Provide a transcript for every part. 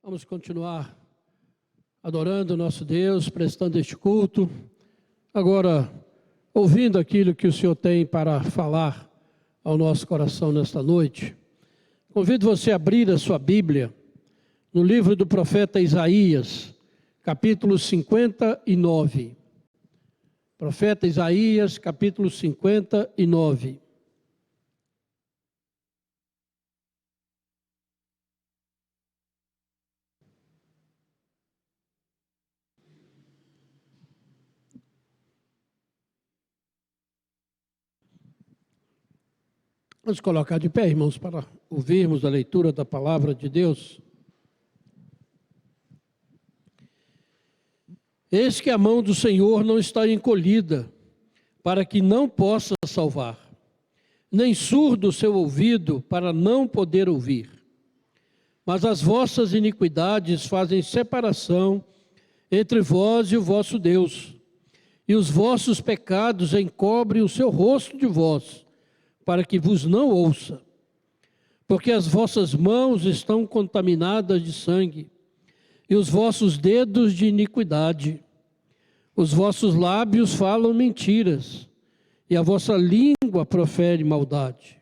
Vamos continuar adorando o nosso Deus, prestando este culto. Agora, ouvindo aquilo que o Senhor tem para falar ao nosso coração nesta noite, convido você a abrir a sua Bíblia no livro do profeta Isaías, capítulo 59. Profeta Isaías, capítulo 59. Vamos colocar de pé, irmãos, para ouvirmos a leitura da palavra de Deus. Eis que a mão do Senhor não está encolhida, para que não possa salvar, nem surdo o seu ouvido, para não poder ouvir. Mas as vossas iniquidades fazem separação entre vós e o vosso Deus, e os vossos pecados encobrem o seu rosto de vós, para que vos não ouça. Porque as vossas mãos estão contaminadas de sangue, e os vossos dedos de iniquidade. Os vossos lábios falam mentiras, e a vossa língua profere maldade.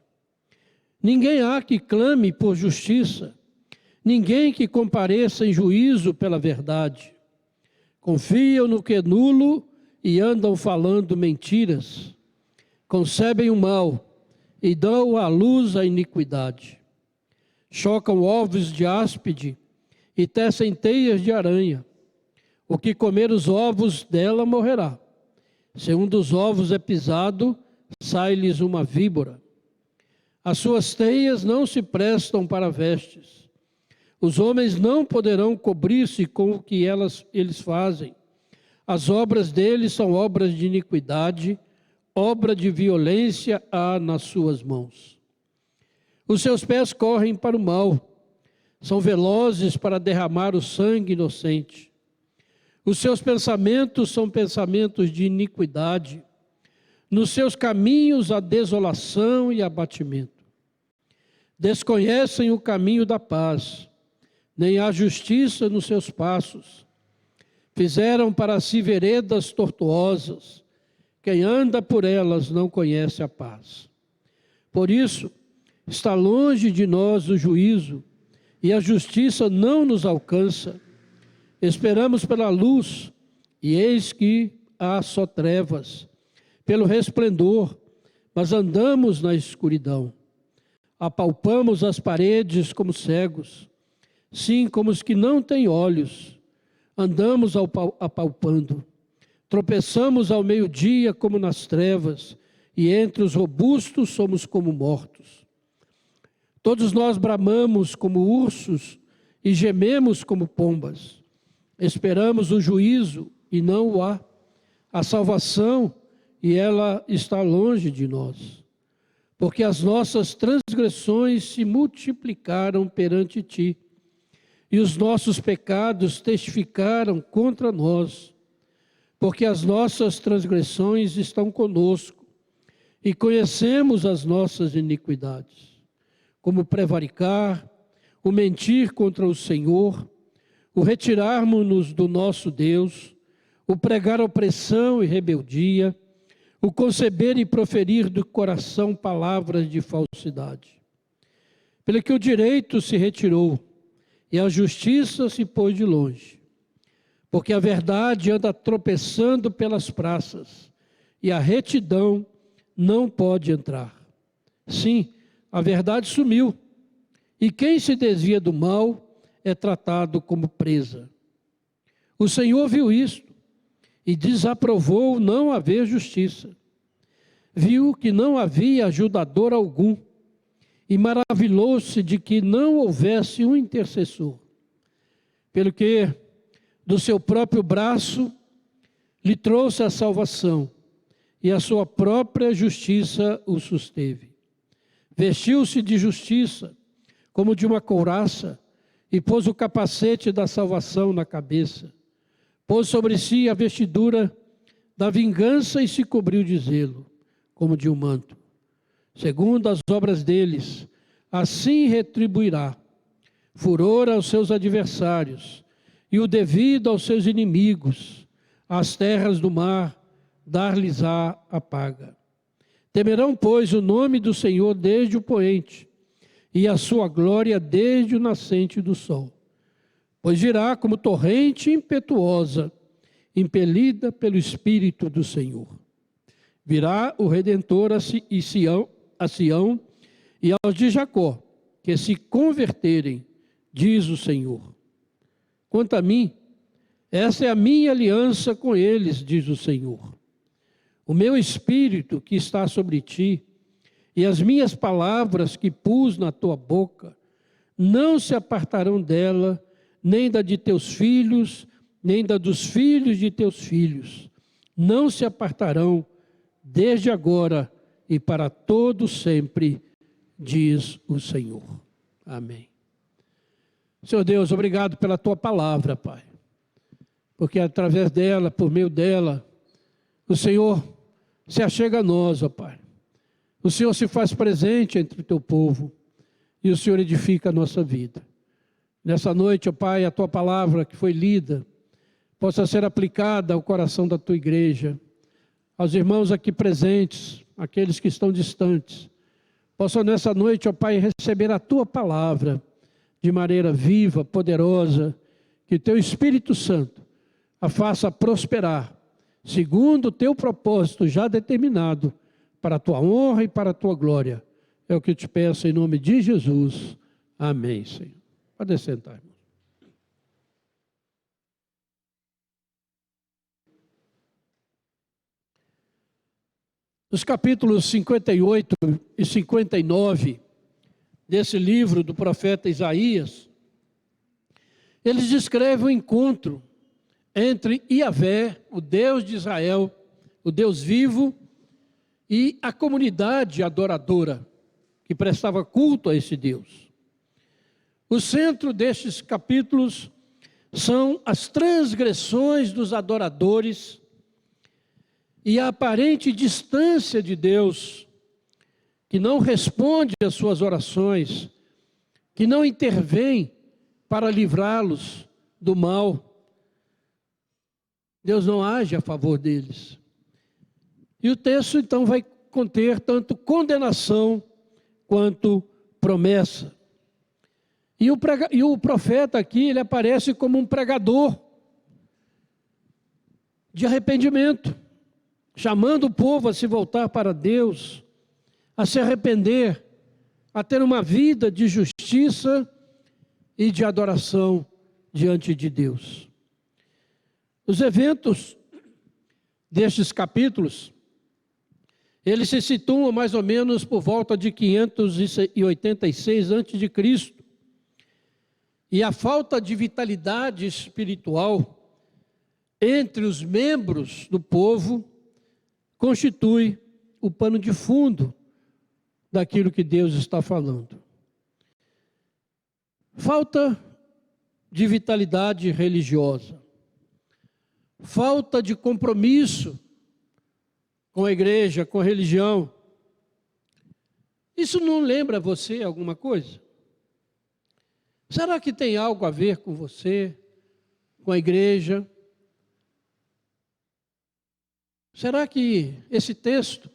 Ninguém há que clame por justiça, ninguém que compareça em juízo pela verdade. Confiam no que é nulo e andam falando mentiras. Concebem o mal e dão à luz a iniquidade. Chocam ovos de áspide e tecem teias de aranha. O que comer os ovos dela morrerá. Se um dos ovos é pisado, sai-lhes uma víbora. As suas teias não se prestam para vestes. Os homens não poderão cobrir-se com o que eles fazem. As obras deles são obras de iniquidade, obra de violência há nas suas mãos. Os seus pés correm para o mal, são velozes para derramar o sangue inocente. Os seus pensamentos são pensamentos de iniquidade. Nos seus caminhos há desolação e abatimento. Desconhecem o caminho da paz, nem há justiça nos seus passos. Fizeram para si veredas tortuosas. Quem anda por elas não conhece a paz. Por isso, está longe de nós o juízo, e a justiça não nos alcança. Esperamos pela luz, e eis que há só trevas, pelo resplendor, mas andamos na escuridão. Apalpamos as paredes como cegos, sim, como os que não têm olhos, andamos apalpando. Tropeçamos ao meio-dia como nas trevas, e entre os robustos somos como mortos. Todos nós bramamos como ursos e gememos como pombas. Esperamos o juízo e não o há, a salvação e ela está longe de nós. Porque as nossas transgressões se multiplicaram perante ti, e os nossos pecados testificaram contra nós. Porque as nossas transgressões estão conosco, e conhecemos as nossas iniquidades, como prevaricar, o mentir contra o Senhor, o retirarmos-nos do nosso Deus, o pregar opressão e rebeldia, o conceber e proferir do coração palavras de falsidade. Pelo que o direito se retirou, e a justiça se pôs de longe. Porque a verdade anda tropeçando pelas praças, e a retidão não pode entrar. Sim, a verdade sumiu, e quem se desvia do mal é tratado como presa. O Senhor viu isto, e desaprovou não haver justiça. Viu que não havia ajudador algum, e maravilhou-se de que não houvesse um intercessor. Pelo que do seu próprio braço lhe trouxe a salvação, e a sua própria justiça o susteve. Vestiu-se de justiça, como de uma couraça, e pôs o capacete da salvação na cabeça. Pôs sobre si a vestidura da vingança e se cobriu de zelo, como de um manto. Segundo as obras deles, assim retribuirá, furor aos seus adversários, e o devido aos seus inimigos, as terras do mar, dar-lhes-á a paga. Temerão, pois, o nome do Senhor desde o poente, e a sua glória desde o nascente do sol. Pois virá como torrente impetuosa, impelida pelo Espírito do Senhor. Virá o Redentor a Sião e aos de Jacó, que se converterem, diz o Senhor. Quanto a mim, essa é a minha aliança com eles, diz o Senhor. O meu Espírito que está sobre ti, e as minhas palavras que pus na tua boca, não se apartarão dela, nem da de teus filhos, nem da dos filhos de teus filhos. Não se apartarão desde agora e para todo sempre, diz o Senhor. Amém. Senhor Deus, obrigado pela tua palavra, Pai. Porque através dela, por meio dela, o Senhor se achega a nós, ó Pai. O Senhor se faz presente entre o teu povo e o Senhor edifica a nossa vida. Nessa noite, ó Pai, a tua palavra que foi lida possa ser aplicada ao coração da tua igreja, aos irmãos aqui presentes, aqueles que estão distantes, possam nessa noite, ó Pai, receber a tua palavra de maneira viva, poderosa, que teu Espírito Santo a faça prosperar, segundo o teu propósito já determinado, para a tua honra e para a tua glória. É o que eu te peço em nome de Jesus. Amém, Senhor. Pode sentar, irmão. Nos capítulos 58 e 59 desse livro do profeta Isaías, eles descrevem o encontro entre Yahvé, o Deus de Israel, o Deus vivo, e a comunidade adoradora que prestava culto a esse Deus. O centro destes capítulos são as transgressões dos adoradores e a aparente distância de Deus, que não responde às suas orações, que não intervém para livrá-los do mal. Deus não age a favor deles. E o texto então vai conter tanto condenação quanto promessa. E o profeta aqui, ele aparece como um pregador de arrependimento, chamando o povo a se voltar para Deus, a se arrepender, a ter uma vida de justiça e de adoração diante de Deus. Os eventos destes capítulos, eles se situam mais ou menos por volta de 586 a.C. E a falta de vitalidade espiritual entre os membros do povo constitui o pano de fundo daquilo que Deus está falando. Falta de vitalidade religiosa, falta de compromisso com a igreja, com a religião. Isso não lembra você alguma coisa? Será que tem algo a ver com você, com a igreja? Será que esse texto,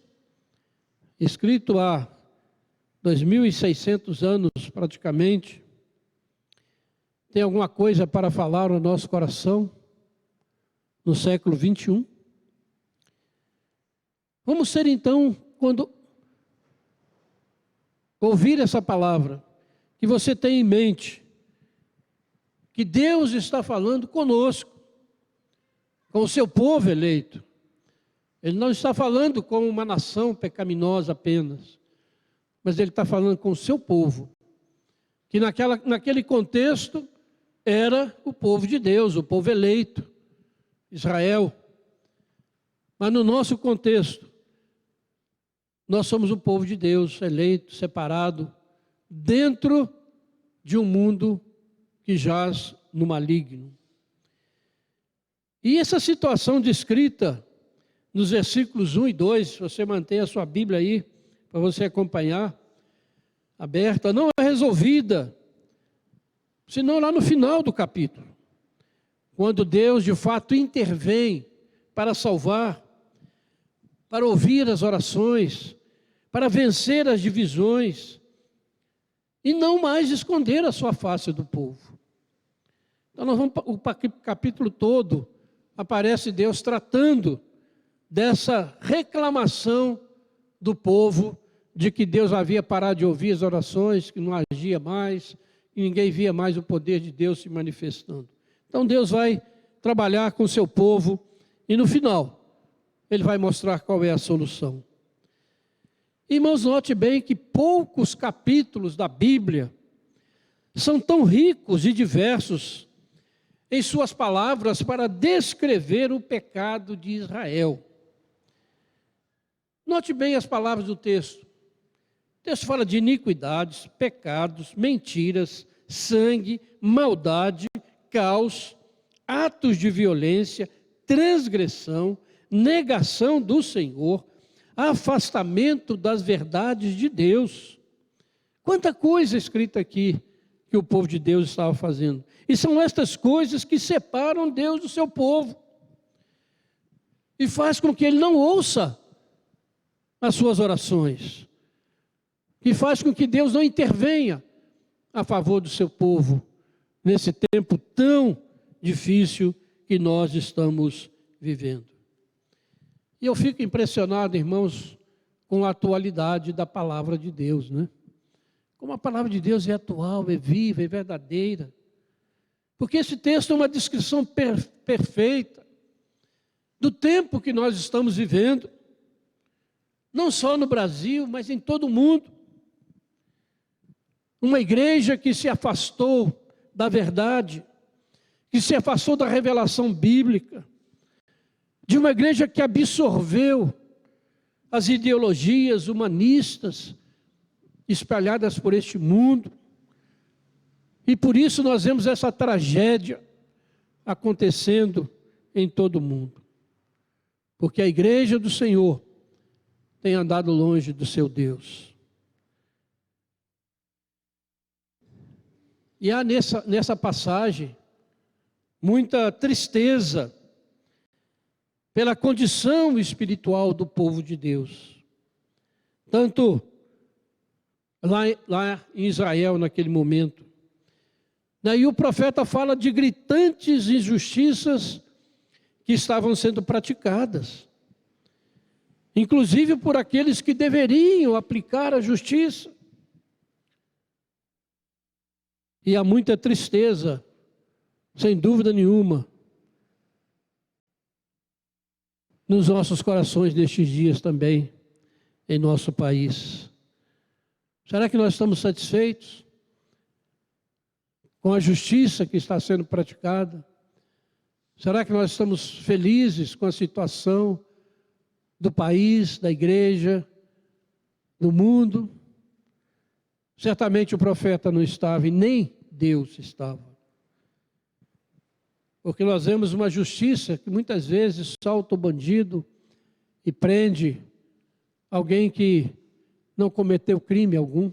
escrito há 2.600 anos praticamente, tem alguma coisa para falar no nosso coração no século 21? Vamos ser então, quando ouvir essa palavra, que você tenha em mente que Deus está falando conosco, com o seu povo eleito. Ele não está falando com uma nação pecaminosa apenas, mas Ele está falando com o seu povo, que naquele contexto era o povo de Deus, o povo eleito, Israel. Mas no nosso contexto, nós somos o povo de Deus, eleito, separado, dentro de um mundo que jaz no maligno. E essa situação descrita nos versículos 1 e 2, se você mantém a sua Bíblia aí, para você acompanhar, aberta, não é resolvida senão lá no final do capítulo, quando Deus de fato intervém para salvar, para ouvir as orações, para vencer as divisões e não mais esconder a sua face do povo. Então o capítulo todo aparece Deus tratando dessa reclamação do povo, de que Deus havia parado de ouvir as orações, que não agia mais, que ninguém via mais o poder de Deus se manifestando. Então Deus vai trabalhar com o seu povo e no final Ele vai mostrar qual é a solução. Irmãos, note bem que poucos capítulos da Bíblia são tão ricos e diversos em suas palavras para descrever o pecado de Israel. Note bem as palavras do texto. O texto fala de iniquidades, pecados, mentiras, sangue, maldade, caos, atos de violência, transgressão, negação do Senhor, afastamento das verdades de Deus. Quanta coisa escrita aqui que o povo de Deus estava fazendo. E são estas coisas que separam Deus do seu povo e faz com que Ele não ouça as suas orações, que faz com que Deus não intervenha a favor do seu povo nesse tempo tão difícil que nós estamos vivendo. E eu fico impressionado, irmãos, com a atualidade da palavra de Deus, né? Como a palavra de Deus é atual, é viva, é verdadeira. Porque esse texto é uma descrição perfeita do tempo que nós estamos vivendo, não só no Brasil, mas em todo o mundo. Uma igreja que se afastou da verdade, que se afastou da revelação bíblica, de uma igreja que absorveu as ideologias humanistas espalhadas por este mundo. E por isso nós vemos essa tragédia acontecendo em todo o mundo. Porque a igreja do Senhor tem andado longe do seu Deus. E há nessa passagem muita tristeza pela condição espiritual do povo de Deus. Tanto lá em Israel naquele momento. Daí o profeta fala de gritantes injustiças que estavam sendo praticadas, inclusive por aqueles que deveriam aplicar a justiça. E há muita tristeza, sem dúvida nenhuma, nos nossos corações nestes dias também, em nosso país. Será que nós estamos satisfeitos com a justiça que está sendo praticada? Será que nós estamos felizes com a situação do país, da igreja, do mundo? Certamente o profeta não estava e nem Deus estava. Porque nós vemos uma justiça que muitas vezes solta o bandido e prende alguém que não cometeu crime algum.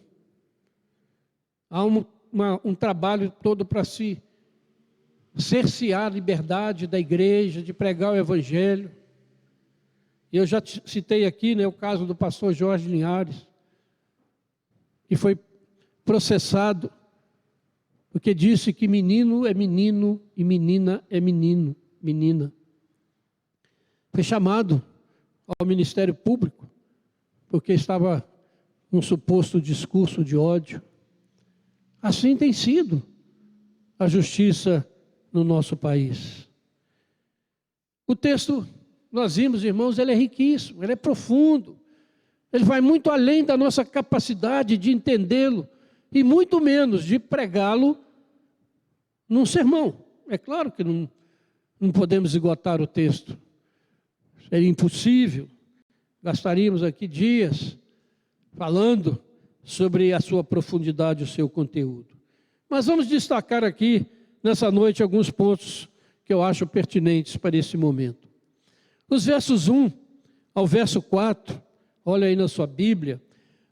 Há um trabalho todo para se cercear a liberdade da igreja, de pregar o evangelho. Eu já citei aqui, né, o caso do pastor Jorge Linhares, que foi processado porque disse que menino é menino e menina é menina. Foi chamado ao Ministério Público porque estava num suposto discurso de ódio. Assim tem sido a justiça no nosso país. O texto, nós vimos, irmãos, ele é riquíssimo, ele é profundo. Ele vai muito além da nossa capacidade de entendê-lo e muito menos de pregá-lo num sermão. É claro que não podemos esgotar o texto. Seria impossível. Gastaríamos aqui dias falando sobre a sua profundidade, o seu conteúdo. Mas vamos destacar aqui, nessa noite, alguns pontos que eu acho pertinentes para esse momento. Os versos 1 ao verso 4, olha aí na sua Bíblia,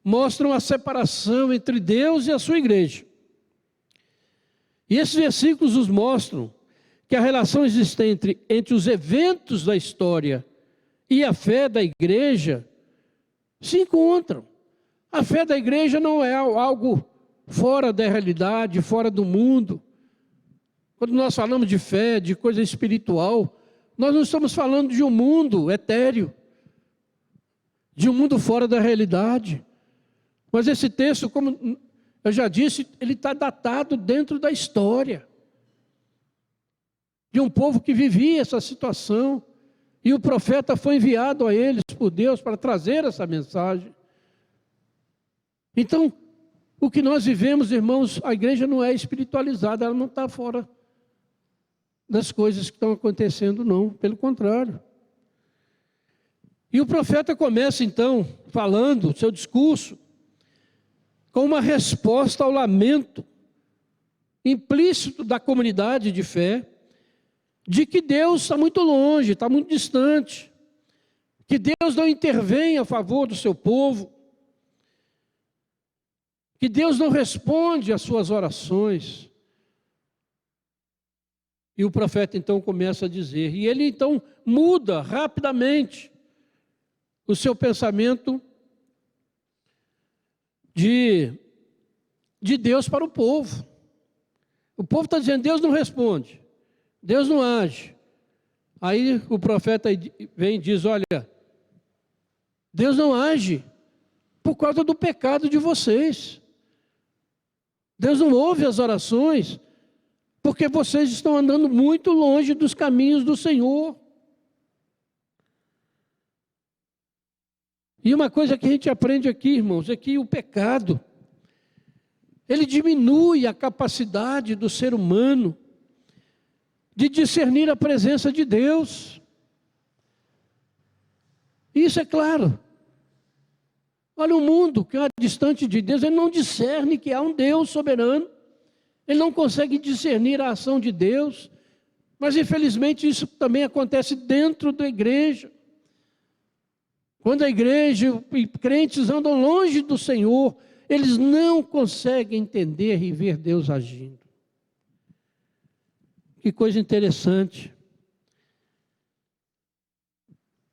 mostram a separação entre Deus e a sua igreja. E esses versículos nos mostram que a relação existente entre os eventos da história e a fé da igreja se encontram. A fé da igreja não é algo fora da realidade, fora do mundo. Quando nós falamos de fé, de coisa espiritual, nós não estamos falando de um mundo etéreo, de um mundo fora da realidade. Mas esse texto, como eu já disse, ele está datado dentro da história de um povo que vivia essa situação. E o profeta foi enviado a eles por Deus para trazer essa mensagem. Então, o que nós vivemos, irmãos, a igreja não é espiritualizada, ela não está fora das coisas que estão acontecendo, não. Pelo contrário. E o profeta começa, então, falando seu discurso com uma resposta ao lamento implícito da comunidade de fé, de que Deus está muito longe, está muito distante, que Deus não intervém a favor do seu povo, que Deus não responde às suas orações. E o profeta então começa a dizer, e ele então muda rapidamente o seu pensamento de Deus para o povo. O povo está dizendo, Deus não responde, Deus não age. Aí o profeta vem e diz, olha, Deus não age por causa do pecado de vocês. Deus não ouve as orações, porque vocês estão andando muito longe dos caminhos do Senhor. E uma coisa que a gente aprende aqui, irmãos, é que o pecado, ele diminui a capacidade do ser humano de discernir a presença de Deus. Isso é claro. Olha, o mundo que é distante de Deus, ele não discerne que há um Deus soberano. Ele não consegue discernir a ação de Deus. Mas infelizmente isso também acontece dentro da igreja. Quando a igreja e crentes andam longe do Senhor, eles não conseguem entender e ver Deus agindo. Que coisa interessante.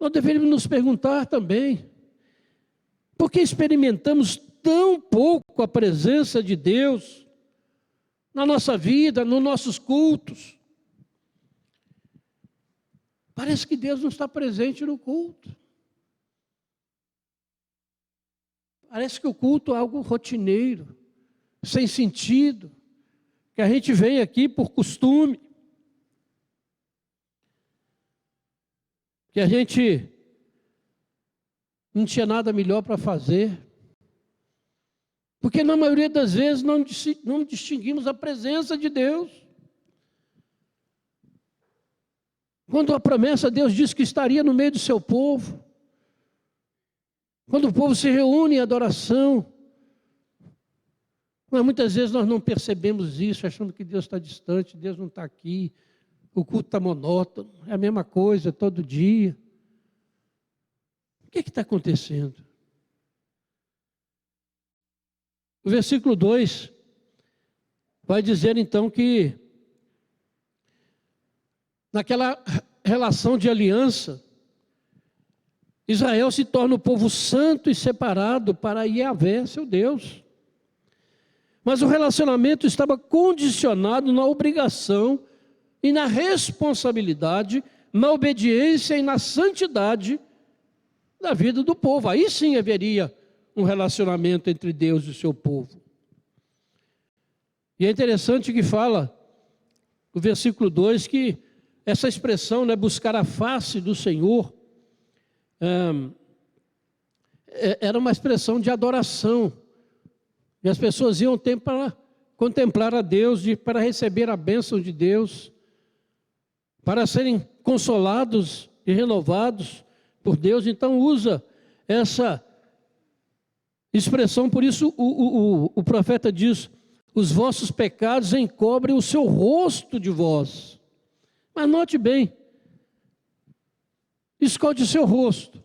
Nós deveríamos nos perguntar também, por que experimentamos tão pouco a presença de Deus na nossa vida, nos nossos cultos? Parece que Deus não está presente no culto. Parece que o culto é algo rotineiro, sem sentido, que a gente vem aqui por costume, que a gente não tinha nada melhor para fazer, porque na maioria das vezes não distinguimos a presença de Deus. Quando a promessa, Deus disse que estaria no meio do seu povo, quando o povo se reúne em adoração, mas muitas vezes nós não percebemos isso, achando que Deus está distante, Deus não está aqui, o culto está monótono, é a mesma coisa todo dia. O que está acontecendo? O versículo 2 vai dizer então que naquela relação de aliança, Israel se torna o povo santo e separado para Yahvé, seu Deus. Mas o relacionamento estava condicionado na obrigação e na responsabilidade, na obediência e na santidade da vida do povo. Aí sim haveria um relacionamento entre Deus e o seu povo. E é interessante que fala, no versículo 2, que essa expressão, né, buscar a face do Senhor, era uma expressão de adoração. E as pessoas iam ter para contemplar a Deus, para receber a bênção de Deus, para serem consolados e renovados por Deus. Então usa essa expressão, por isso o profeta diz, os vossos pecados encobrem o seu rosto de vós. Mas note bem, esconde o seu rosto.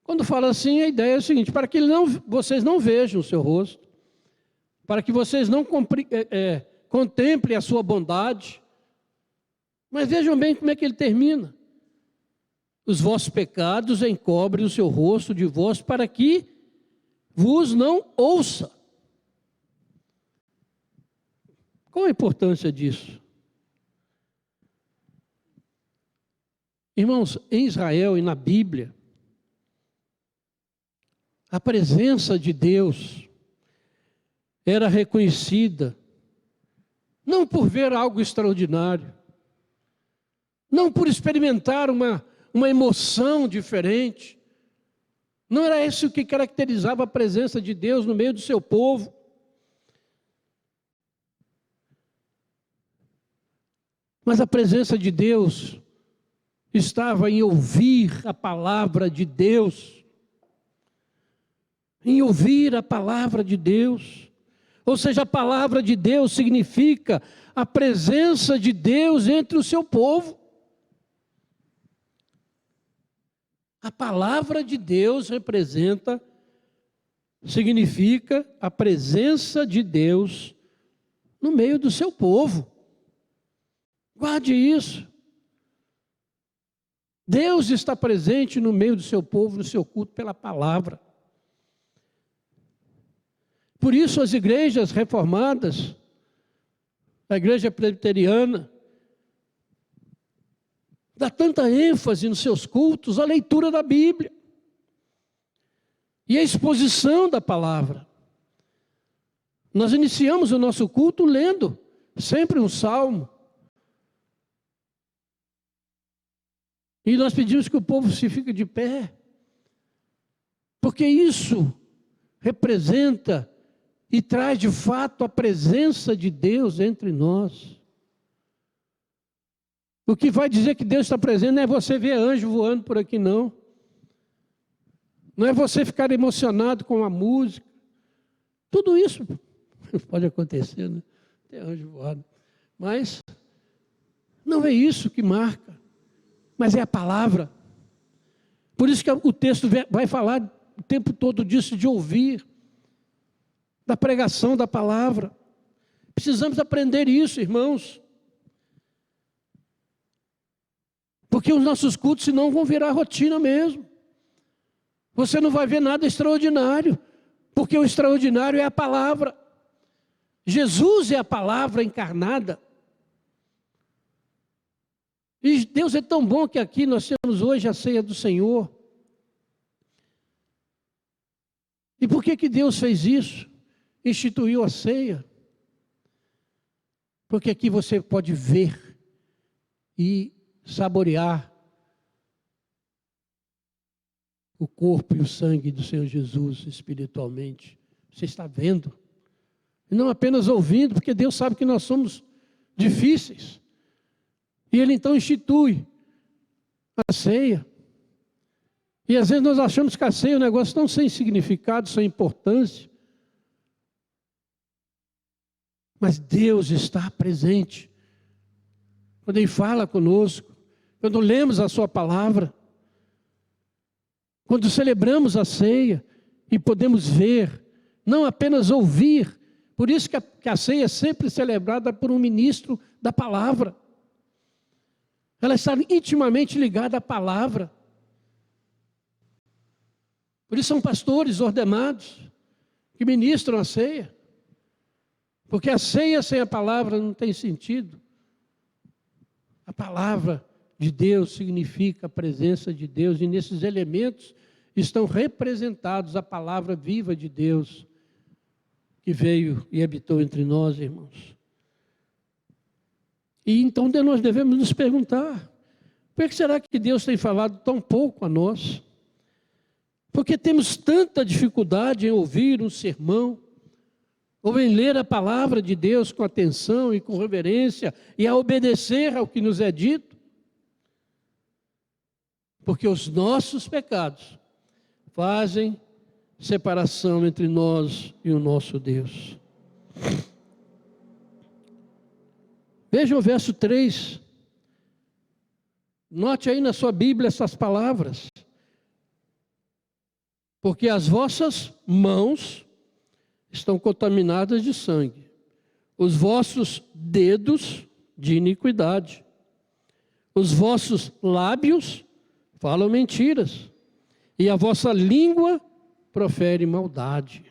Quando fala assim, a ideia é a seguinte, para que vocês não vejam o seu rosto, para que vocês não contemple a sua bondade. Mas vejam bem como é que ele termina. Os vossos pecados encobrem o seu rosto de vós para que vos não ouça. Qual a importância disso? Irmãos, em Israel e na Bíblia, a presença de Deus era reconhecida não por ver algo extraordinário, não por experimentar uma emoção diferente. Não era isso que caracterizava a presença de Deus no meio do seu povo. Mas a presença de Deus estava em ouvir a palavra de Deus. Em ouvir a palavra de Deus. Ou seja, a palavra de Deus significa a presença de Deus entre o seu povo. A palavra de Deus significa a presença de Deus no meio do seu povo. Guarde isso. Deus está presente no meio do seu povo, no seu culto, pela palavra. Por isso as igrejas reformadas, a igreja presbiteriana, dá tanta ênfase nos seus cultos à leitura da Bíblia e à exposição da palavra. Nós iniciamos o nosso culto lendo sempre um salmo. E nós pedimos que o povo se fique de pé, porque isso representa e traz de fato a presença de Deus entre nós. O que vai dizer que Deus está presente não é você ver anjo voando por aqui, não. Não é você ficar emocionado com a música. Tudo isso pode acontecer, né? Tem anjo voando. Mas não é isso que marca, mas é a palavra. Por isso que o texto vai falar o tempo todo disso, de ouvir, da pregação da palavra. Precisamos aprender isso, irmãos. Porque os nossos cultos, senão, vão virar rotina mesmo. Você não vai ver nada extraordinário, porque o extraordinário é a palavra. Jesus é a palavra encarnada. E Deus é tão bom que aqui nós temos hoje a ceia do Senhor. E por que Deus fez isso? Instituiu a ceia. Porque aqui você pode ver e saborear o corpo e o sangue do Senhor Jesus espiritualmente. Você está vendo. E não apenas ouvindo, porque Deus sabe que nós somos difíceis. E Ele então institui a ceia. E às vezes nós achamos que a ceia é um negócio tão sem significado, sem importância. Mas Deus está presente. Quando Ele fala conosco, quando lemos a Sua palavra, quando celebramos a ceia e podemos ver, não apenas ouvir. Por isso que a ceia é sempre celebrada por um ministro da palavra. Ela está intimamente ligada à palavra. Por isso são pastores ordenados que ministram a ceia. Porque a ceia sem a palavra não tem sentido. A palavra de Deus significa a presença de Deus, e nesses elementos estão representados a palavra viva de Deus, que veio e habitou entre nós, irmãos. E então nós devemos nos perguntar, por que será que Deus tem falado tão pouco a nós? Porque temos tanta dificuldade em ouvir um sermão, ou em ler a palavra de Deus com atenção e com reverência, e a obedecer ao que nos é dito? Porque os nossos pecados fazem separação entre nós e o nosso Deus. Veja o verso 3. Note aí na sua Bíblia essas palavras. Porque as vossas mãos estão contaminadas de sangue. os vossos dedos de iniquidade, os vossos lábios falam mentiras, e a vossa língua profere maldade.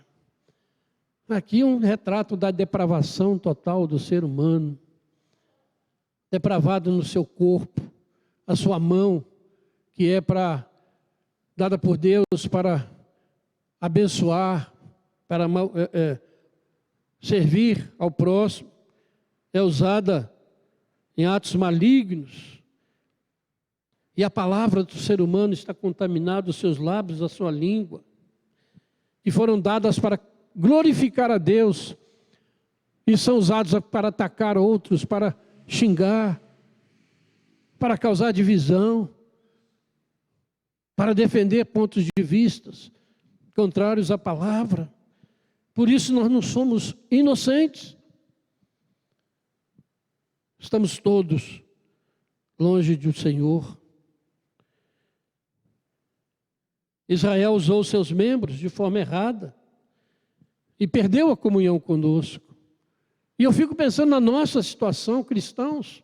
Aqui um retrato da depravação total do ser humano, depravado no seu corpo, a sua mão, que é dada por Deus para abençoar, para servir ao próximo, é usada em atos malignos. E a palavra do ser humano está contaminada, os seus lábios, a sua língua, que foram dadas para glorificar a Deus, e são usados para atacar outros, para xingar, para causar divisão, para defender pontos de vista contrários à palavra. Por isso nós não somos inocentes. Estamos todos longe do Senhor. Israel usou seus membros de forma errada e perdeu a comunhão conosco. E eu fico pensando na nossa situação, cristãos,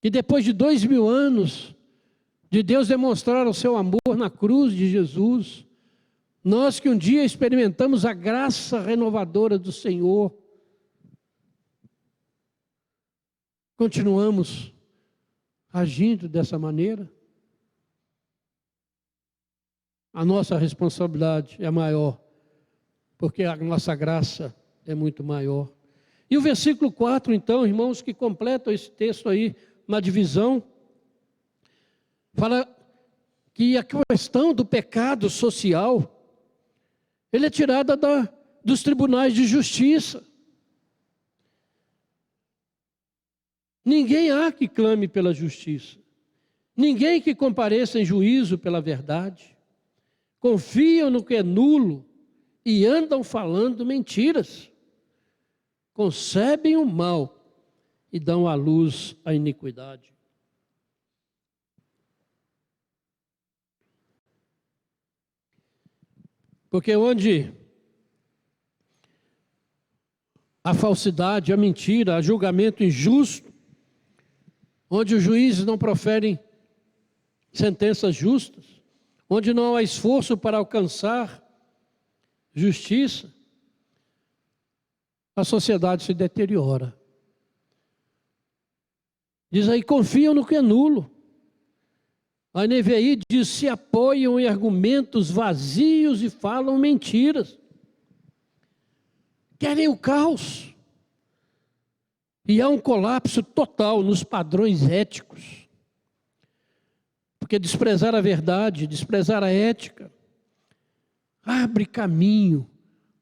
que depois de 2000 anos de Deus demonstrar o seu amor na cruz de Jesus, nós que um dia experimentamos a graça renovadora do Senhor, continuamos agindo dessa maneira? A nossa responsabilidade é maior, porque a nossa graça é muito maior. E o versículo 4, então, irmãos, que completam esse texto aí, na divisão, fala que a questão do pecado social, ele é tirada dos tribunais de justiça. Ninguém há que clame pela justiça. Ninguém que compareça em juízo pela verdade. Confiam no que é nulo e andam falando mentiras. Concebem o mal e dão à luz a iniquidade. Porque onde a falsidade, a mentira, o julgamento injusto, onde os juízes não proferem sentenças justas, onde não há esforço para alcançar justiça, a sociedade se deteriora. Diz aí, confiam no que é nulo. A NVI diz, se apoiam em argumentos vazios e falam mentiras. Querem o caos. E há um colapso total nos padrões éticos. Porque desprezar a verdade, desprezar a ética, abre caminho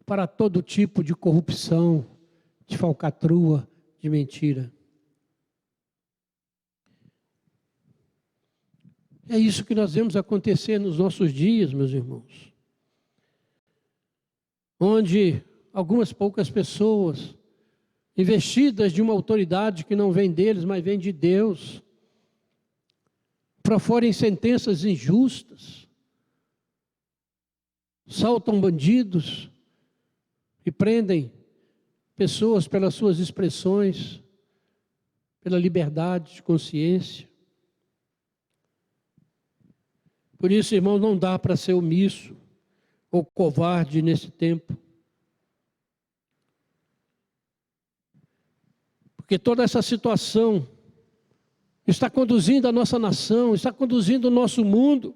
para todo tipo de corrupção, de falcatrua, de mentira. É isso que nós vemos acontecer nos nossos dias, meus irmãos. Onde algumas poucas pessoas, investidas de uma autoridade que não vem deles, mas vem de Deus, proferem sentenças injustas, soltam bandidos e prendem pessoas pelas suas expressões, pela liberdade de consciência. Por isso, irmão, não dá para ser omisso ou covarde nesse tempo. Porque toda essa situação está conduzindo a nossa nação, está conduzindo o nosso mundo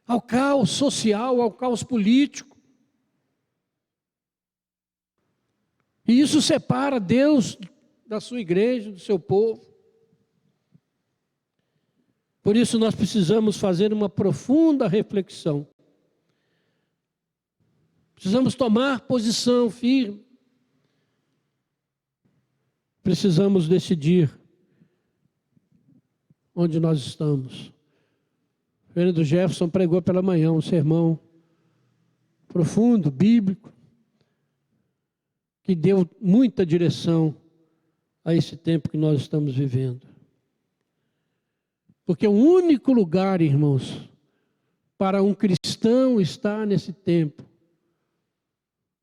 ao caos social, ao caos político. E isso separa Deus da sua igreja, do seu povo. Por isso nós precisamos fazer uma profunda reflexão. Precisamos tomar posição firme. Precisamos decidir onde nós estamos. O Fernando Jefferson pregou pela manhã um sermão profundo, bíblico, que deu muita direção a esse tempo que nós estamos vivendo. Porque o único lugar, irmãos, para um cristão estar nesse tempo,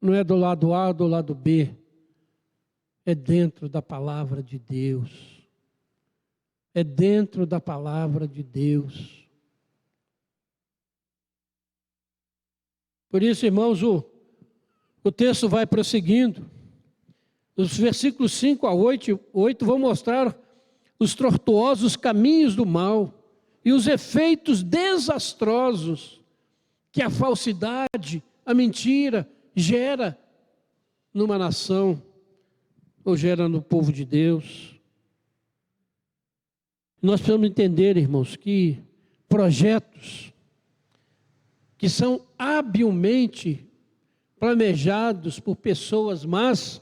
não é do lado A ou do lado B, é dentro da palavra de Deus. É dentro da palavra de Deus. Por isso, irmãos, o texto vai prosseguindo. Os versículos 5 a 8 vão mostrar os tortuosos caminhos do mal e os efeitos desastrosos que a falsidade, a mentira gera numa nação ou gera no povo de Deus. Nós precisamos entender, irmãos, que projetos que são habilmente planejados por pessoas más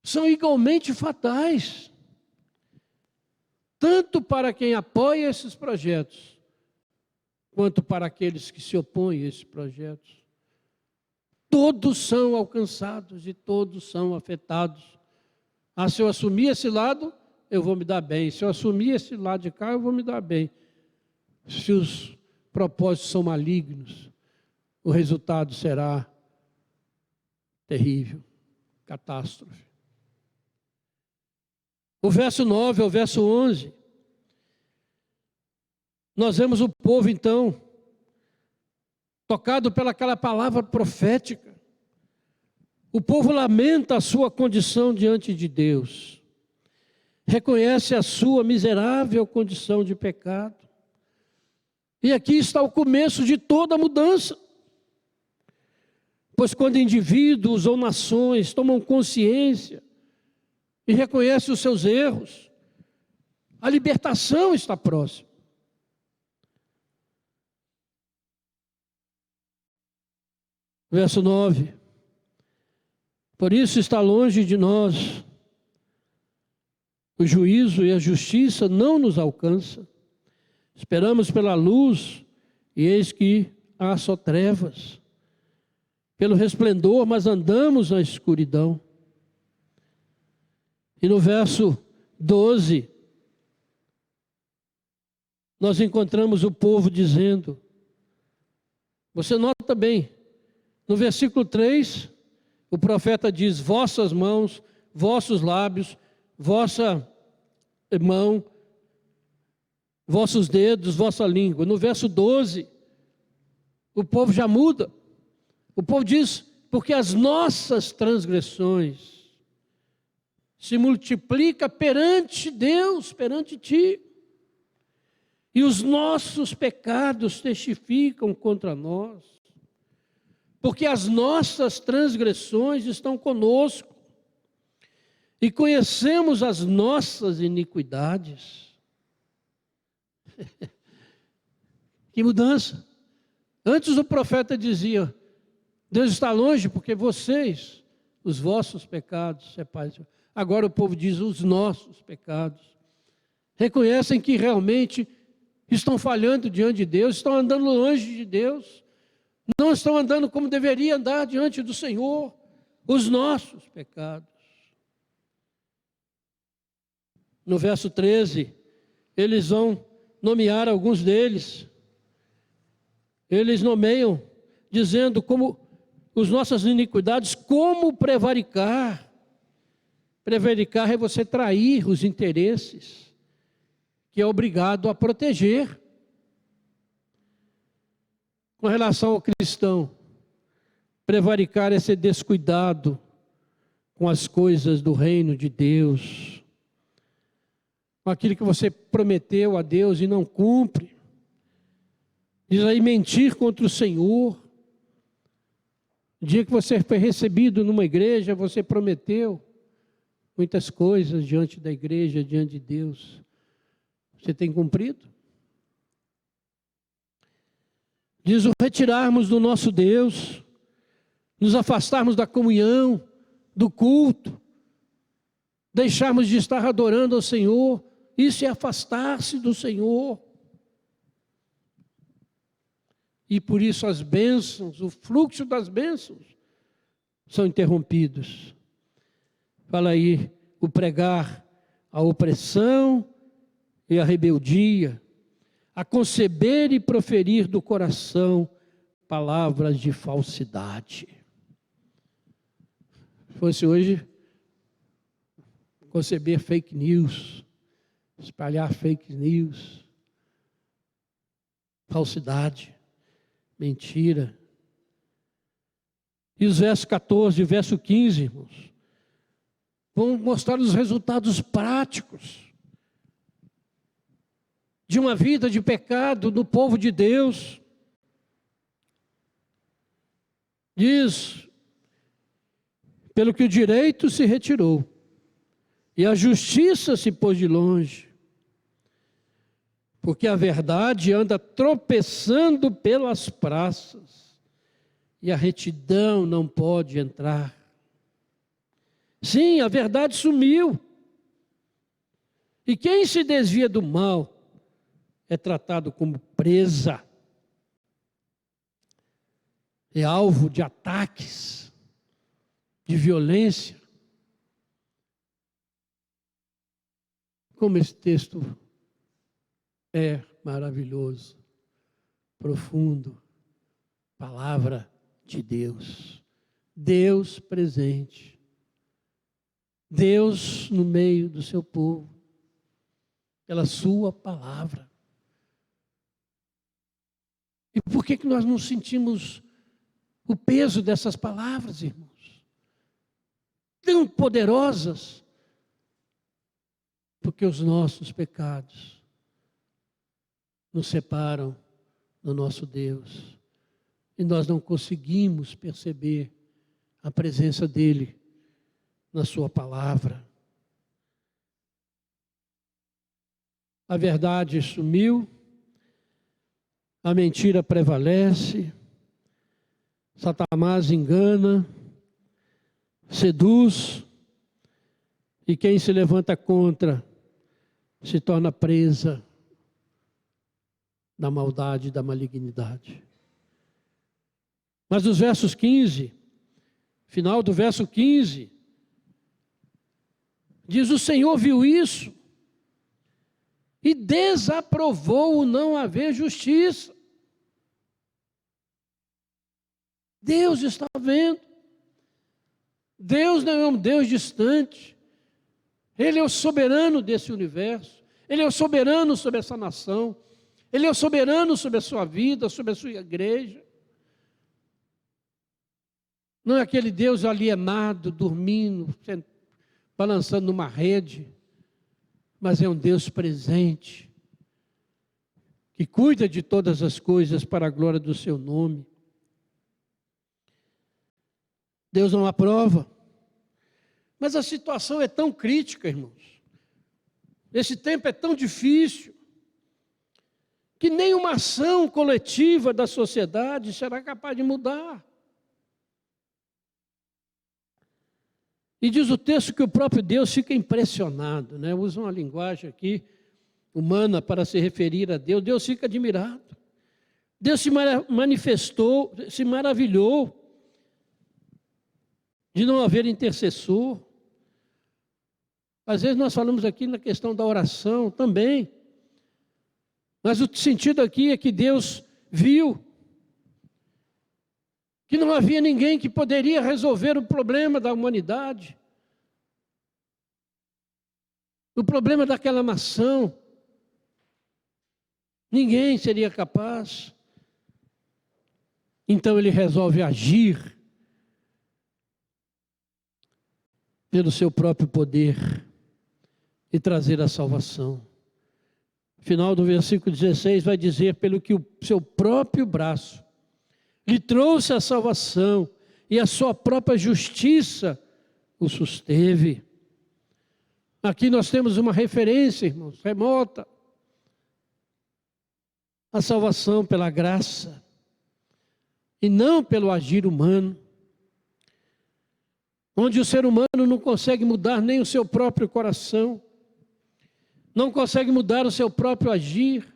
são igualmente fatais, tanto para quem apoia esses projetos, quanto para aqueles que se opõem a esses projetos. Todos são alcançados e todos são afetados. Ah, se eu assumir esse lado, eu vou me dar bem. Se eu assumir esse lado de cá, eu vou me dar bem. Se os propósitos são malignos, o resultado será terrível, catástrofe. O verso 9 ao verso 11, nós vemos o povo então, tocado pelaquela palavra profética. O povo lamenta a sua condição diante de Deus, reconhece a sua miserável condição de pecado. E aqui está o começo de toda a mudança. Pois quando indivíduos ou nações tomam consciência e reconhecem os seus erros, a libertação está próxima. Verso 9. Por isso está longe de nós o juízo e a justiça não nos alcança. Esperamos pela luz e eis que há só trevas. Pelo resplendor, mas andamos na escuridão. E no verso 12, nós encontramos o povo dizendo, você nota bem, no versículo 3, o profeta diz, vossas mãos, vossos lábios, vossa mão, vossos dedos, vossa língua. No verso 12, o povo já muda. O povo diz, porque as nossas transgressões se multiplicam perante Deus, perante ti, e os nossos pecados testificam contra nós, porque as nossas transgressões estão conosco, e conhecemos as nossas iniquidades. Que mudança! Antes o profeta dizia, Deus está longe porque vocês, os vossos pecados, é Pai. Agora o povo diz os nossos pecados. Reconhecem que realmente estão falhando diante de Deus, estão andando longe de Deus, não estão andando como deveria andar diante do Senhor, os nossos pecados. No verso 13, eles vão nomear alguns deles. Eles nomeiam, dizendo como as nossas iniquidades, como prevaricar. Prevaricar é você trair os interesses que é obrigado a proteger. Com relação ao cristão, prevaricar é ser descuidado com as coisas do reino de Deus, com aquilo que você prometeu a Deus e não cumpre. Diz aí, mentir contra o Senhor. No dia que você foi recebido numa igreja, você prometeu muitas coisas diante da igreja, diante de Deus. Você tem cumprido? Diz o retirarmos do nosso Deus, nos afastarmos da comunhão, do culto, deixarmos de estar adorando ao Senhor, isso é afastar-se do Senhor. E por isso as bênçãos, o fluxo das bênçãos são interrompidos. Fala aí, o pregar a opressão e a rebeldia, a conceber e proferir do coração palavras de falsidade. Se fosse hoje, conceber fake news, espalhar fake news, falsidade, mentira. E os versos 14 e verso 15, irmãos, vão mostrar os resultados práticos de uma vida de pecado no povo de Deus. Diz, pelo que o direito se retirou, e a justiça se pôs de longe, porque a verdade anda tropeçando pelas praças, e a retidão não pode entrar. Sim, a verdade sumiu. E quem se desvia do mal é tratado como presa, é alvo de ataques, de violência. Como esse texto é maravilhoso, profundo, palavra de Deus, Deus presente, Deus no meio do seu povo, pela sua palavra. E por que nós não sentimos o peso dessas palavras, irmãos? Tão poderosas, porque os nossos pecados nos separam do nosso Deus. E nós não conseguimos perceber a presença dEle na sua palavra. A verdade sumiu, a mentira prevalece, Satanás engana, seduz, e quem se levanta contra se torna presa da maldade e da malignidade. Mas os versos 15, final do verso 15, diz: o Senhor viu isso e desaprovou o não haver justiça. Deus está vendo. Deus não é um Deus distante. Ele é o soberano desse universo. Ele é o soberano sobre essa nação. Ele é o soberano sobre a sua vida, sobre a sua igreja. Não é aquele Deus alienado, dormindo, balançando numa rede, mas é um Deus presente, que cuida de todas as coisas para a glória do seu nome. Deus não aprova, mas a situação é tão crítica, irmãos. Esse tempo é tão difícil, que nenhuma ação coletiva da sociedade será capaz de mudar. E diz o texto que o próprio Deus fica impressionado, né? Usa uma linguagem aqui humana para se referir a Deus. Deus fica admirado. Deus se manifestou, se maravilhou de não haver intercessor. Às vezes nós falamos aqui na questão da oração também, mas o sentido aqui é que Deus viu que não havia ninguém que poderia resolver o problema da humanidade, o problema daquela nação. Ninguém seria capaz. Então ele resolve agir pelo seu próprio poder e trazer a salvação. Final do versículo 16 vai dizer: pelo que o seu próprio braço lhe trouxe a salvação e a sua própria justiça o susteve. Aqui nós temos uma referência, irmãos, remota. A salvação pela graça e não pelo agir humano, onde o ser humano não consegue mudar nem o seu próprio coração, não consegue mudar o seu próprio agir.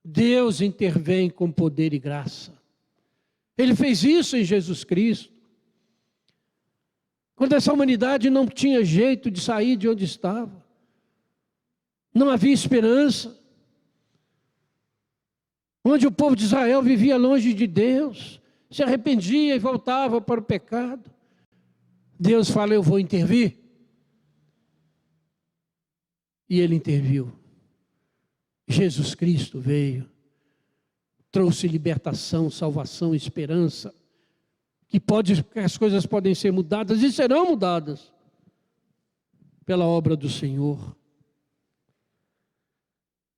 Deus intervém com poder e graça. Ele fez isso em Jesus Cristo. Quando essa humanidade não tinha jeito de sair de onde estava, não havia esperança, onde o povo de Israel vivia longe de Deus, se arrependia e voltava para o pecado. Deus fala: eu vou intervir. E ele interviu. Jesus Cristo veio, trouxe libertação, salvação, esperança, que as coisas podem ser mudadas e serão mudadas pela obra do Senhor.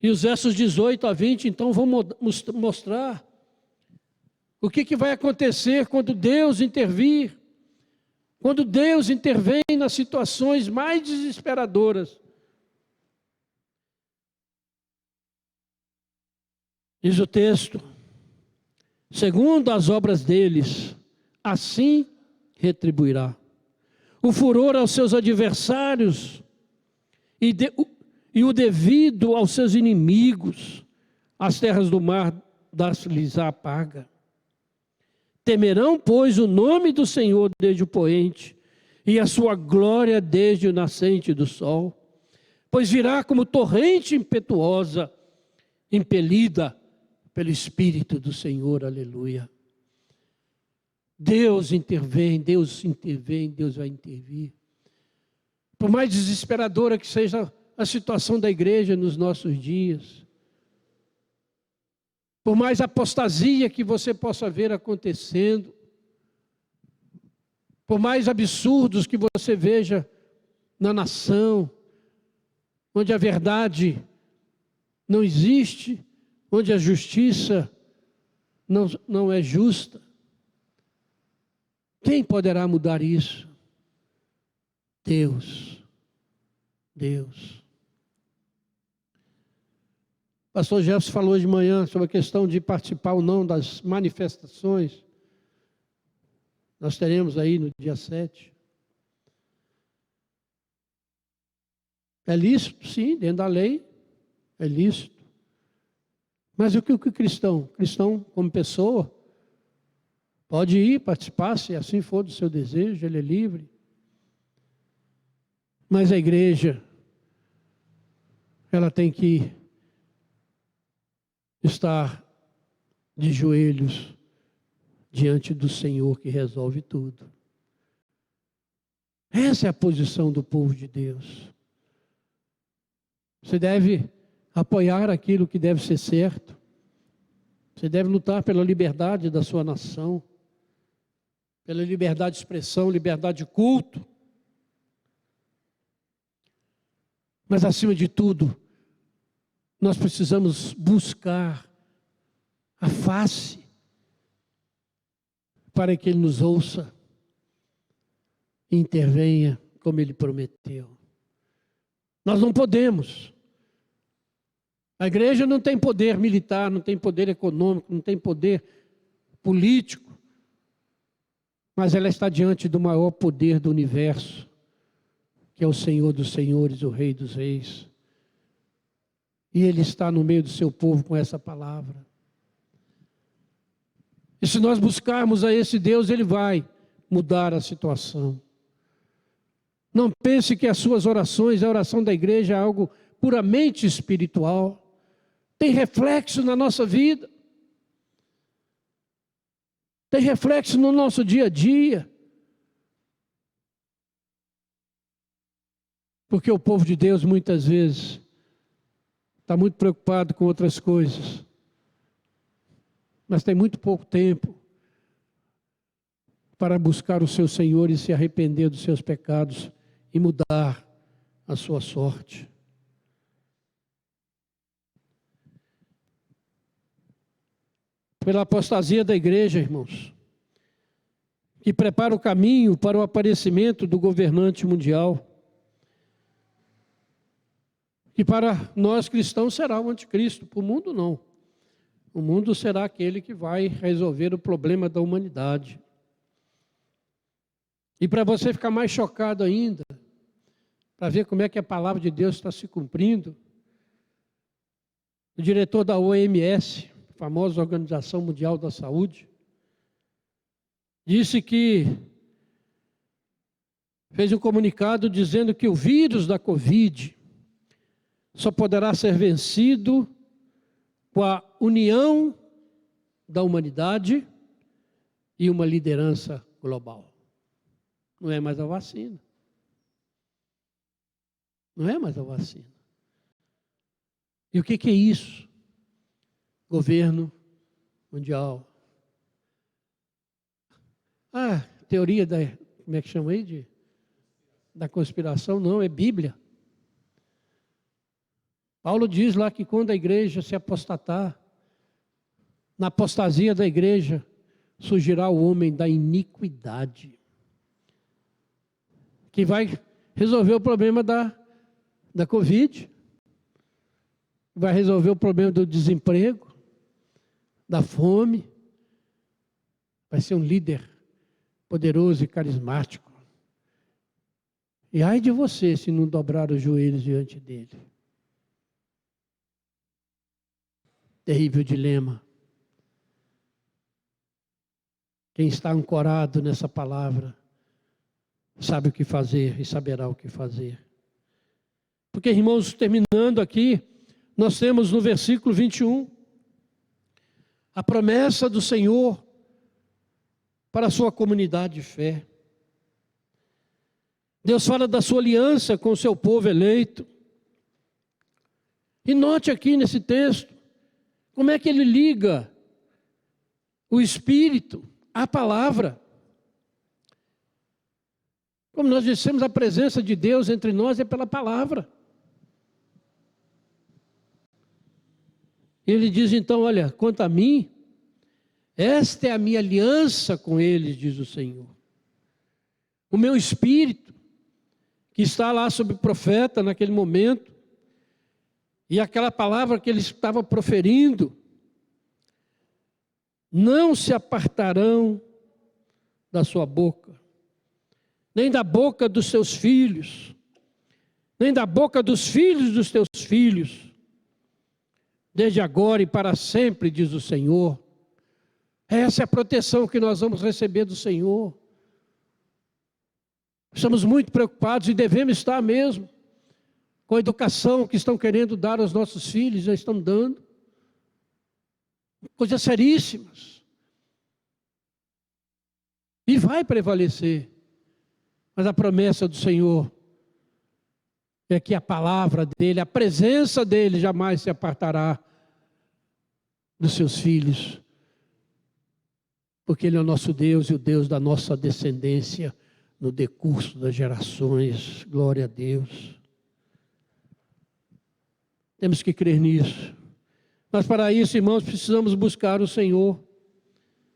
E os versos 18 a 20, então, vão mostrar o que vai acontecer quando Deus intervir, quando Deus intervém nas situações mais desesperadoras. Diz o texto: segundo as obras deles, assim retribuirá. O furor aos seus adversários e o devido aos seus inimigos, as terras do mar dar-se-lhes a paga. Temerão, pois, o nome do Senhor desde o poente, e a sua glória desde o nascente do sol. Pois virá como torrente impetuosa, impelida pelo Espírito do Senhor, aleluia. Deus intervém, Deus vai intervir. Por mais desesperadora que seja a situação da igreja nos nossos dias, por mais apostasia que você possa ver acontecendo, por mais absurdos que você veja na nação, onde a verdade não existe, onde a justiça não é justa, quem poderá mudar isso? Deus. Deus. O pastor Jefferson falou de manhã sobre a questão de participar ou não das manifestações. Nós teremos aí no dia 7. É lícito, sim, dentro da lei, é lícito. Mas o que o cristão como pessoa, pode ir participar, se assim for do seu desejo, ele é livre. Mas a igreja, ela tem que estar de joelhos diante do Senhor que resolve tudo. Essa é a posição do povo de Deus. Você deve apoiar aquilo que deve ser certo. Você deve lutar pela liberdade da sua nação, pela liberdade de expressão, liberdade de culto. Mas, acima de tudo, nós precisamos buscar a face para que Ele nos ouça e intervenha como Ele prometeu. Nós não podemos. A igreja não tem poder militar, não tem poder econômico, não tem poder político, mas ela está diante do maior poder do universo, que é o Senhor dos senhores, o Rei dos reis. E Ele está no meio do seu povo com essa palavra. E se nós buscarmos a esse Deus, Ele vai mudar a situação. Não pense que as suas orações, a oração da igreja é algo puramente espiritual. Tem reflexo na nossa vida. Tem reflexo no nosso dia a dia. Porque o povo de Deus muitas vezes está muito preocupado com outras coisas. Mas tem muito pouco tempo para buscar o seu Senhor e se arrepender dos seus pecados e mudar a sua sorte. Pela apostasia da igreja, irmãos, que prepara o caminho para o aparecimento do governante mundial, que para nós cristãos será o anticristo, para o mundo não. O mundo será aquele que vai resolver o problema da humanidade. E para você ficar mais chocado ainda, para ver como é que a palavra de Deus está se cumprindo, o diretor da OMS, a famosa Organização Mundial da Saúde, disse que fez um comunicado dizendo que o vírus da Covid só poderá ser vencido com a união da humanidade e uma liderança global. Não é mais a vacina. Não é mais a vacina. E o que é isso? Governo mundial. Teoria da, como é que chama aí? Da conspiração, não, é Bíblia. Paulo diz lá que quando a igreja se apostatar, na apostasia da igreja, surgirá o homem da iniquidade, que vai resolver o problema da Covid, vai resolver o problema do desemprego, da fome, vai ser um líder poderoso e carismático. E ai de você se não dobrar os joelhos diante dele. Terrível dilema. Quem está ancorado nessa palavra sabe o que fazer e saberá o que fazer. Porque, irmãos, terminando aqui, nós temos no versículo 21 a promessa do Senhor para a sua comunidade de fé. Deus fala da sua aliança com o seu povo eleito. E note aqui nesse texto, como é que ele liga o Espírito à palavra. Como nós dissemos, a presença de Deus entre nós é pela palavra. Ele diz então, olha, quanto a mim, esta é a minha aliança com eles, diz o Senhor. O meu Espírito, que está lá sobre o profeta naquele momento, e aquela palavra que ele estava proferindo, não se apartarão da sua boca, nem da boca dos seus filhos, nem da boca dos filhos dos teus filhos, desde agora e para sempre, diz o Senhor. Essa é a proteção que nós vamos receber do Senhor. Estamos muito preocupados e devemos estar mesmo com a educação que estão querendo dar aos nossos filhos, já estão dando. Coisas seríssimas. E vai prevalecer. Mas a promessa do Senhor é que a palavra dele, a presença dele jamais se apartará dos seus filhos. Porque ele é o nosso Deus e o Deus da nossa descendência no decurso das gerações. Glória a Deus. Temos que crer nisso. Mas para isso, irmãos, precisamos buscar o Senhor.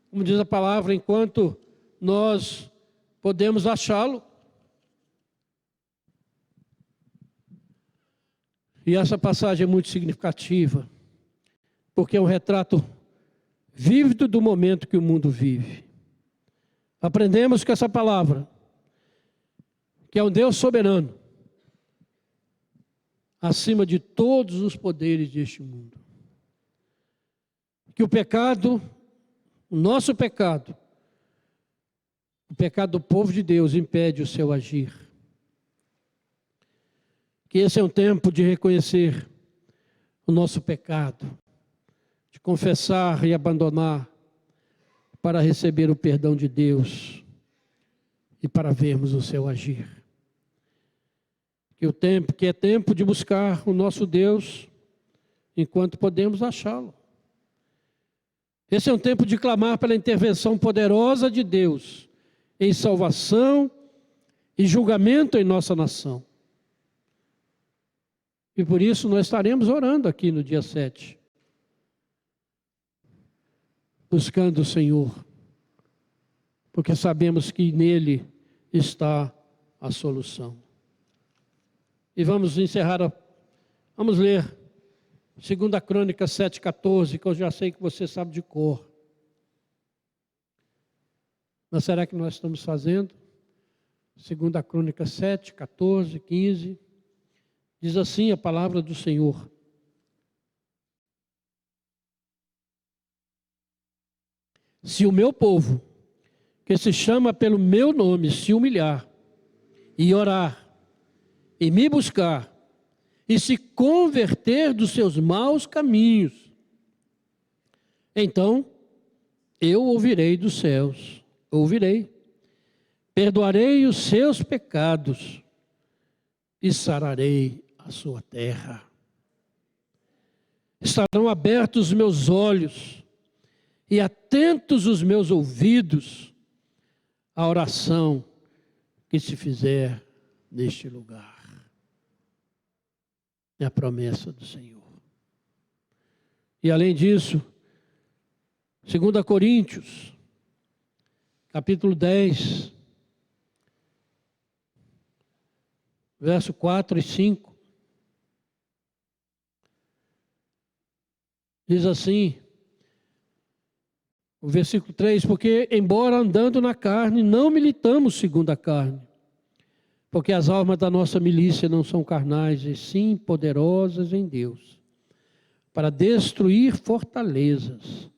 Como diz a palavra, enquanto nós podemos achá-lo. E essa passagem é muito significativa, porque é um retrato vívido do momento que o mundo vive. Aprendemos com essa palavra, que é um Deus soberano, acima de todos os poderes deste mundo. Que o pecado, o nosso pecado, o pecado do povo de Deus impede o seu agir. Que esse é um tempo de reconhecer o nosso pecado, de confessar e abandonar para receber o perdão de Deus e para vermos o seu agir. Que é tempo de buscar o nosso Deus enquanto podemos achá-lo. Esse é um tempo de clamar pela intervenção poderosa de Deus em salvação e julgamento em nossa nação. E por isso nós estaremos orando aqui no dia 7. Buscando o Senhor. Porque sabemos que nele está a solução. E vamos encerrar, vamos ler 2 Crônicas 7,14, que eu já sei que você sabe de cor. Mas será que nós estamos fazendo? 2 Crônicas 7, 14, 15. Diz assim a palavra do Senhor. Se o meu povo, que se chama pelo meu nome, se humilhar e orar, e me buscar, e se converter dos seus maus caminhos, então eu ouvirei dos céus, ouvirei, perdoarei os seus pecados e sararei a sua terra. Estarão abertos os meus olhos e atentos os meus ouvidos à oração que se fizer neste lugar. É a promessa do Senhor. E além disso, 2 Coríntios, capítulo 10, verso 4 e 5, diz assim, o versículo 3, porque embora andando na carne, não militamos segundo a carne, porque as armas da nossa milícia não são carnais, e sim poderosas em Deus, para destruir fortalezas,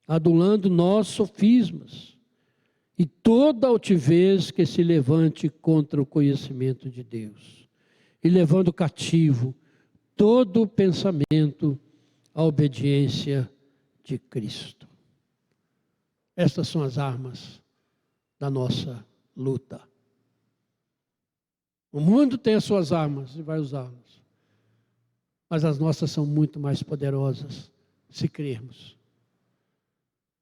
adulando nossos sofismas, e toda altivez que se levante contra o conhecimento de Deus, e levando cativo todo pensamento à obediência de Cristo. Estas são as armas da nossa luta. O mundo tem as suas armas e vai usá-las, mas as nossas são muito mais poderosas se crermos.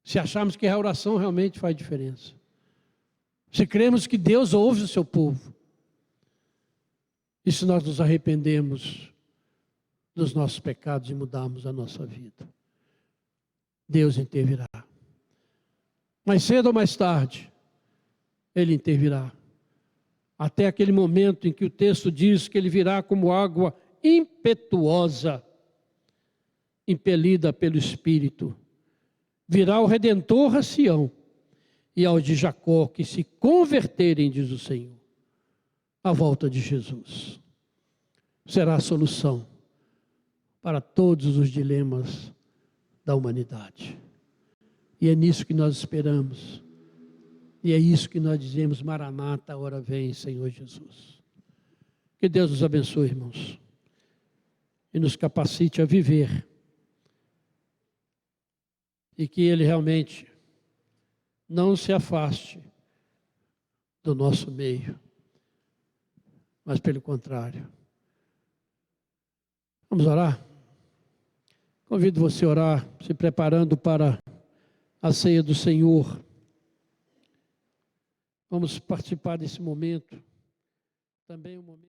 Se acharmos que a oração realmente faz diferença. Se cremos que Deus ouve o seu povo. E se nós nos arrependemos dos nossos pecados e mudarmos a nossa vida, Deus intervirá. Mais cedo ou mais tarde, Ele intervirá. Até aquele momento em que o texto diz que Ele virá como água impetuosa, impelida pelo Espírito. Virá o Redentor a Sião, e aos de Jacó que se converterem, diz o Senhor, a volta de Jesus. Será a solução para todos os dilemas da humanidade. E é nisso que nós esperamos. E é isso que nós dizemos, Maranata, hora vem, Senhor Jesus. Que Deus nos abençoe, irmãos, e nos capacite a viver. E que Ele realmente não se afaste do nosso meio, mas pelo contrário. Vamos orar? Convido você a orar, se preparando para a ceia do Senhor. Vamos participar desse momento. Também um momento